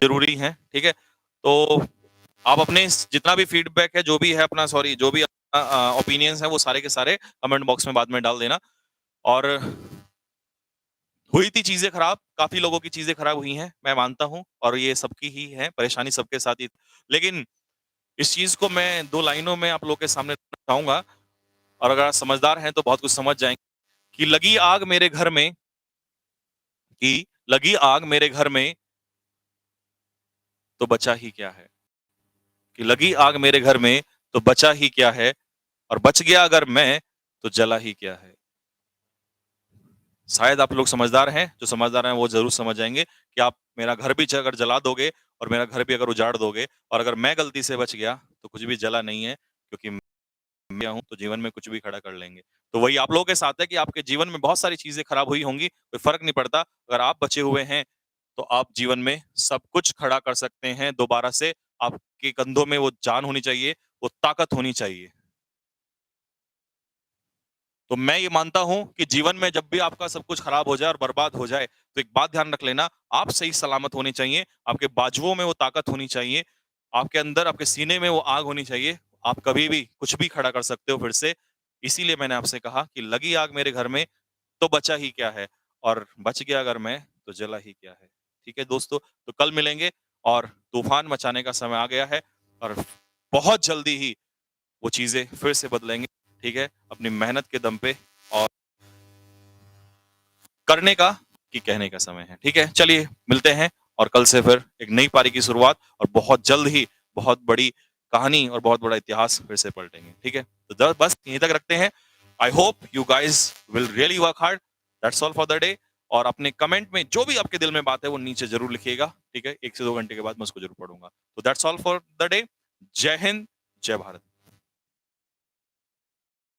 ज़रूरी हैं, ठीक है? तो आप अपने जितना भी फीडबैक है, जो भी है अपना सॉरी जो भी ओपिनियंस हैं वो सारे के सारे कमेंट बॉक्स में बाद में डाल देना। और हुई थी चीज़ें खराब, काफ़ी लोगों की चीज़ें खराब हुई हैं, मैं मानता हूँ और ये सबकी ही है, परेशानी सबके साथ ही। लेकिन इस चीज़ को मैं 2 लाइनों में आप लोगों के सामने रखना चाहूँगा और अगर आप समझदार हैं तो बहुत कुछ समझ जाएँगे कि लगी आग मेरे घर में कि लगी आग मेरे घर में तो बचा ही क्या है? कि लगी आग मेरे घर में तो बचा ही क्या है? और बच गया अगर मैं तो जला ही क्या है? शायद आप लोग समझदार हैं, जो समझदार हैं वो ज़रूर समझ जाएँगे कि आप मेरा घर भी अगर जला दोगे और मेरा घर भी अगर उजाड़ दोगे और अगर मैं गलती से बच गया, तो कुछ भी जला नहीं है क्योंकि मैं हूँ, तो जीवन में कुछ भी खड़ा कर लेंगे। तो वही आप लोगों के साथ है कि आपके जीवन में बहुत सारी चीज़ें खराब हुई होंगी, कोई फ़र्क नहीं पड़ता। अगर आप बचे हुए हैं, तो आप जीवन में सब कुछ खड़ा कर सकते हैं दोबारा से। आपके कंधों में वो जान होनी चाहिए, वो ताकत होनी चाहिए। तो मैं ये मानता हूँ कि जीवन में जब भी आपका सब कुछ खराब हो जाए और बर्बाद हो जाए, तो एक बात ध्यान रख लेना, आप सही सलामत होने चाहिए, आपके बाजुओं में वो ताकत होनी चाहिए, आपके अंदर, आपके सीने में वो आग होनी चाहिए। आप कभी भी कुछ भी खड़ा कर सकते हो फिर से। इसीलिए मैंने आपसे कहा कि लगी आग मेरे घर में, तो बचा ही क्या है और बच गया अगर मैं, तो जला ही क्या है। ठीक है दोस्तों? तो कल मिलेंगे और तूफ़ान मचाने का समय आ गया है और बहुत जल्दी ही वो चीज़ें फिर से बदलेंगे, ठीक है? अपनी मेहनत के दम पे और करने का कि कहने का समय है, ठीक है? चलिए मिलते हैं और कल से फिर एक नई पारी की शुरुआत और बहुत जल्द ही बहुत बड़ी कहानी और बहुत बड़ा इतिहास फिर से पलटेंगे, ठीक है? तो बस यहीं तक रखते हैं। I hope you guys will really work hard. That's all for the day और अपने कमेंट में जो भी आपके दिल में बात है वो नीचे ज़रूर लिखिएगा, ठीक है? 1 से 2 घंटे के बाद मैं उसको ज़रूर पढ़ूँगा। तो that's all for the day. जय हिंद, जय भारत।